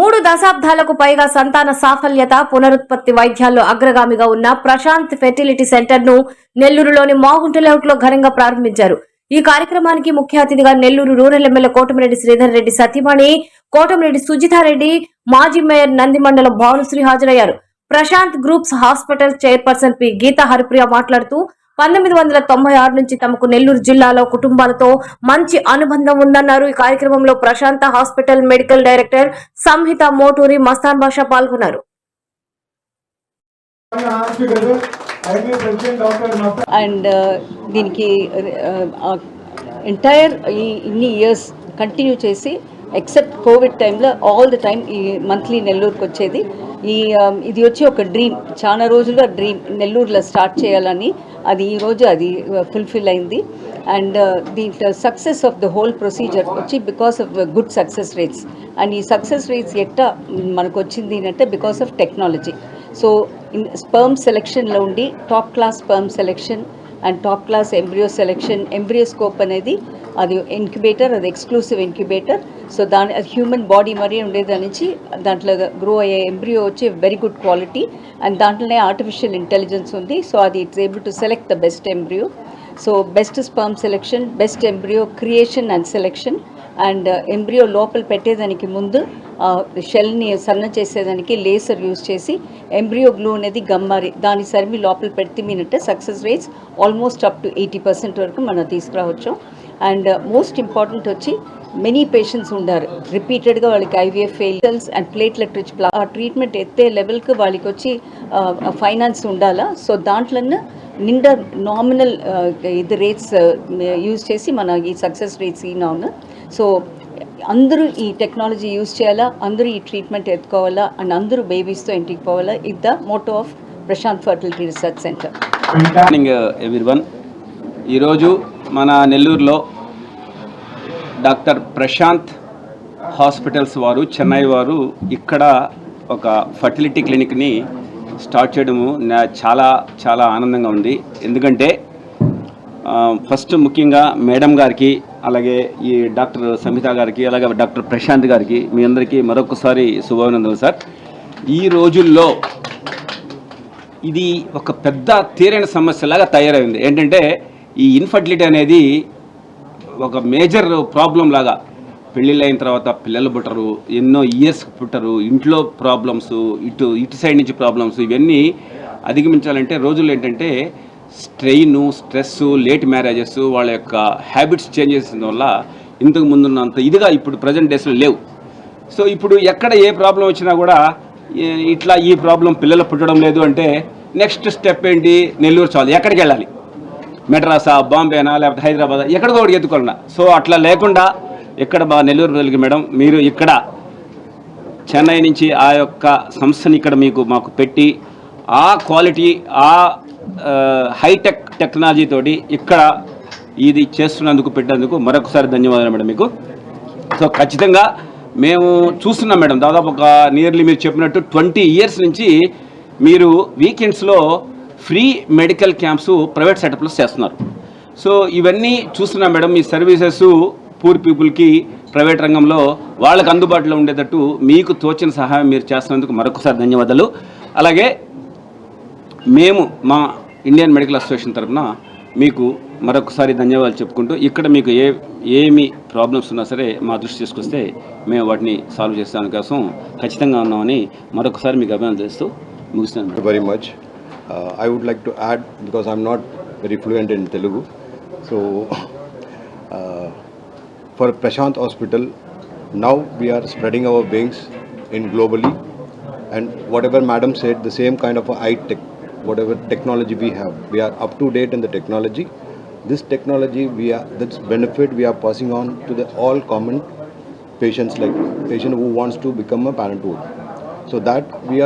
3 దశాబ్దాలకు పైగా సంతాన సాఫల్యత పునరుత్పత్తి వైద్యాల్లో అగ్రగామిగా ఉన్న ప్రశాంత్ ఫెర్టిలిటీ సెంటర్ ను నెల్లూరులోని మాగుంట లేఅవుట్ లో ఘనంగా ప్రారంభించారు. ఈ కార్యక్రమానికి ముఖ్య అతిథిగా నెల్లూరు రూరల్ ఎమ్మెల్యే కోటమిరెడ్డి శ్రీధర్ రెడ్డి సతీమణి కోటమిరెడ్డి సుజితారెడ్డి, మాజీ మేయర్ నందిమండలం భానుశ్రీ హాజరయ్యారు. Prashant groups hospital chairperson P Geetha Haripriya మాట్లాడుతూ 1996 నుంచి తమకు నెల్లూరు జిల్లాలో కుటుంబాలతో మంచి అనుబంధం ఉందన్నారు. ఈ కార్యక్రమంలో ప్రశాంత హాస్పిటల్ మెడికల్ డైరెక్టర్ సంహిత మోటూరి, మస్తాన్ బాషా పాల్గొన్నారు. అండ్ దీనికి ఎంటైర్ ఇన్ని ఇయర్స్ కంటిన్యూ చేసి ఎక్సెప్ట్ కోవిడ్ టైంలో ఆల్ ద టైమ్ ఈ మంత్లీ నెల్లూరుకి వచ్చేది. ఇది వచ్చి ఒక డ్రీమ్, చాలా రోజులుగా డ్రీమ్ నెల్లూరులో స్టార్ట్ చేయాలని. అది ఈరోజు అది ఫుల్ఫిల్ అయింది. అండ్ దీంట్లో success of the whole procedure వచ్చి because of good success rates. And ఈ సక్సెస్ రేట్స్ ఎట్టా మనకు వచ్చింది అంటే because of technology. So sperm సెలెక్షన్లో ఉండి top class sperm selection and top class embryo selection, embryoscope అనేది అది ఇంక్యుబేటర్, అది ఎక్స్క్లూసివ్ ఇంక్యుబేటర్. సో దాని హ్యూమన్ బాడీ మరీ ఉండేదాని నుంచి దాంట్లో గ్రో అయ్యే ఎంబ్రియో వచ్చి వెరీ గుడ్ క్వాలిటీ. అండ్ దాంట్లోనే ఆర్టిఫిషియల్ ఇంటెలిజెన్స్ ఉంది. సో అది it's able to select the best embryo. So best sperm selection, best embryo creation and selection. And embryo లోపల పెట్టేదానికి ముందు షెల్ని సన్న చేసేదానికి లేసర్ యూజ్ చేసి ఎంబ్రియో గ్లూ అనేది గమ్మారి దాని సరిమి లోపల పెడితే మీనంటే success rates almost up to 80% వరకు మనం తీసుకురావచ్చు. అండ్ మోస్ట్ ఇంపార్టెంట్ వచ్చి మెనీ పేషెంట్స్ ఉండారు రిపీటెడ్గా వాళ్ళకి IVF fails and platelet rich ఆ ట్రీట్మెంట్ ఎత్తే లెవెల్కి వాళ్ళకి వచ్చి ఫైనాన్స్ ఉండాలా. సో దాంట్లోనే నిండా నామినల్ ఇది రేట్స్ యూజ్ చేసి మన ఈ సక్సెస్ రేట్స్ ఈనాను. సో అందరూ ఈ టెక్నాలజీ యూజ్ చేయాలా, అందరూ ఈ ట్రీట్మెంట్ ఎత్తుకోవాలా, అండ్ అందరూ బేబీస్తో ఇంటికి పోవాలా. ఇది the motto of Prashant fertility research centre. Good morning everyone. ఈరోజు మన నెల్లూరులో డాక్టర్ ప్రశాంత్ హాస్పిటల్స్ వారు, చెన్నై వారు ఇక్కడ ఒక ఫర్టిలిటీ క్లినిక్ని స్టార్ట్ చేయడము చాలా చాలా ఆనందంగా ఉంది. ఎందుకంటే ఫస్ట్ ముఖ్యంగా మేడం గారికి, అలాగే ఈ డాక్టర్ సంహిత గారికి, అలాగే డాక్టర్ ప్రశాంత్ గారికి మీ అందరికీ మరొకసారి శుభాభినందనలు సార్. ఈ రోజుల్లో ఇది ఒక పెద్ద తీరైన సమస్యలాగా తయారైంది. ఏంటంటే ఈ ఇన్ఫర్టిలిటీ అనేది ఒక మేజర్ ప్రాబ్లం లాగా. పెళ్ళిళ్ళు అయిన తర్వాత పిల్లలు పుట్టరు, ఎన్నో ఇయర్స్ పుట్టరు, ఇంట్లో ప్రాబ్లమ్స్, ఇటు సైడ్ నుంచి ప్రాబ్లమ్స్, ఇవన్నీ అధిగమించాలంటే రోజుల్లో ఏంటంటే స్ట్రెయిన్, స్ట్రెస్, లేట్ మ్యారేజెస్, వాళ్ళ యొక్క హ్యాబిట్స్ చేంజ్ చేసిన వల్ల ఇంతకు ముందున్నంత ఇదిగా ఇప్పుడు ప్రజెంట్ డేస్లో లేవు. సో ఇప్పుడు ఎక్కడ ఏ ప్రాబ్లం వచ్చినా కూడా ఇట్లా ఈ ప్రాబ్లం పిల్లలు పుట్టడం లేదు అంటే నెక్స్ట్ స్టెప్ ఏంటి, నెల్లూరు చాలు, ఎక్కడికి వెళ్ళాలి, మెడ్రాసా, బాంబేనా, లేకపోతే హైదరాబాద్, ఎక్కడికో ఒకటి ఎత్తుకోవాలన్నా. సో అట్లా లేకుండా ఇక్కడ నెల్లూరు ప్రజలకి మేడం మీరు ఇక్కడ చెన్నై నుంచి ఆ యొక్క సంస్థని ఇక్కడ మాకు పెట్టి ఆ క్వాలిటీ, ఆ హైటెక్ టెక్నాలజీ తోటి ఇక్కడ ఇది చేస్తున్నందుకు, పెట్టేందుకు మరొకసారి ధన్యవాదాలు మేడం మీకు. సో ఖచ్చితంగా మేము చూస్తున్నాం మేడం, దాదాపు ఒక నియర్లీ మీరు చెప్పినట్టు 20 ఇయర్స్ నుంచి మీరు వీకెండ్స్లో ఫ్రీ మెడికల్ క్యాంప్స్ ప్రైవేట్ సెటప్లో చేస్తున్నారు. సో ఇవన్నీ చూస్తున్నాం మేడం. మీ సర్వీసెస్ పూర్ పీపుల్కి ప్రైవేట్ రంగంలో వాళ్ళకు అందుబాటులో ఉండేటట్టు మీకు తోచిన సహాయం మీరు చేస్తున్నందుకు మరొకసారి ధన్యవాదాలు. అలాగే మేము మా ఇండియన్ మెడికల్ అసోసియేషన్ తరఫున మీకు మరొకసారి ధన్యవాదాలు చెప్పుకుంటూ, ఇక్కడ మీకు ఏమి ప్రాబ్లమ్స్ ఉన్నా సరే మా దృష్టి తీసుకొస్తే మేము వాటిని సాల్వ్ చేసే కోసం ఖచ్చితంగా ఉన్నామని మరొకసారి మీకు అభినందన చేస్తూ ముగిస్తున్నాను. Very much. I would like to add, because I'm not very fluent in Telugu, so for Prashant Hospital, now we are spreading our wings in globally, and whatever madam said, the same kind of a high tech, whatever technology we have, we are up to date in the technology. This technology, this benefit we are passing on to the all common patients, like patient who wants to become a parenthood. So that we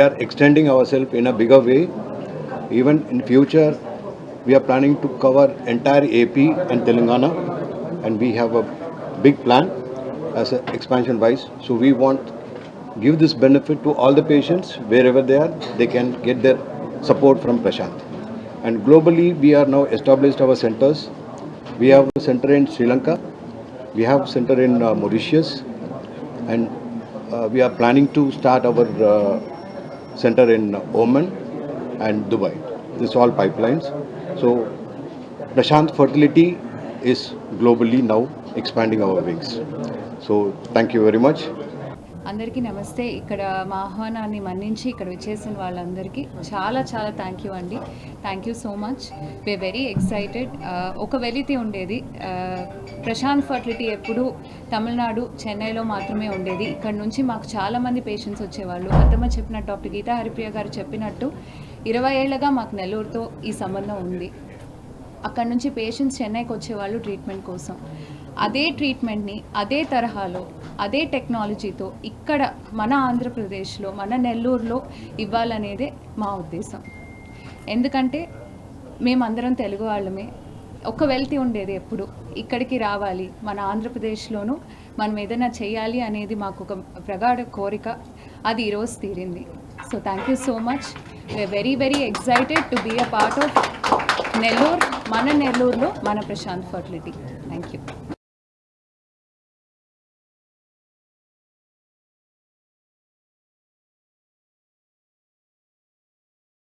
are extending ourselves in a bigger way. Even in future, we are planning to cover entire AP and Telangana, and we have a big plan as an expansion wise. So we want give this benefit to all the patients wherever they are. They can get their support from Prashant. And globally, we are now established our centers. We have a center in Sri Lanka. We have a center in Mauritius, and we are planning to start our center in Oman and Dubai. This is all pipelines. So Prashant Fertility is globally now expanding our wings. So thank you very much. అందరికీ నమస్తే. ఇక్కడ మా ఆహ్వానాన్ని మన్నించి ఇక్కడ వచ్చేసిన వాళ్ళందరికీ చాలా చాలా థ్యాంక్ యూ అండి. Thank you so much. We are very excited. ఒక వెలితి ఉండేది, ప్రశాంత్ ఫర్టిలిటీ ఎప్పుడు తమిళనాడు చెన్నైలో మాత్రమే ఉండేది. ఇక్కడ నుంచి మాకు చాలామంది పేషెంట్స్ వచ్చేవాళ్ళు. అత్తమ్మ చెప్పినట్టు, డాక్టర్ గీతా హరిప్రియ గారు చెప్పినట్టు 20 ఏళ్ళగా మాకు నెల్లూరుతో ఈ సంబంధం ఉంది. అక్కడ నుంచి పేషెంట్స్ చెన్నైకి వచ్చేవాళ్ళు ట్రీట్మెంట్ కోసం. అదే ట్రీట్మెంట్ని అదే తరహాలో అదే టెక్నాలజీతో ఇక్కడ మన ఆంధ్రప్రదేశ్లో మన నెల్లూరులో ఇవ్వాలనేదే మా ఉద్దేశం. ఎందుకంటే మేమందరం తెలుగు వాళ్ళమే. ఒక వెల్తి ఉండేది ఎప్పుడు ఇక్కడికి రావాలి, మన ఆంధ్రప్రదేశ్లోనూ మనం ఏదైనా చేయాలి అనేది మాకు ఒక ప్రగాఢ కోరిక. అది ఈరోజు తీరింది. So thank you so much. We are very very excited to be a part of Nellore, మన నెల్లూరులో మన ప్రశాంత్ ఫర్టిలిటీ. Thank you.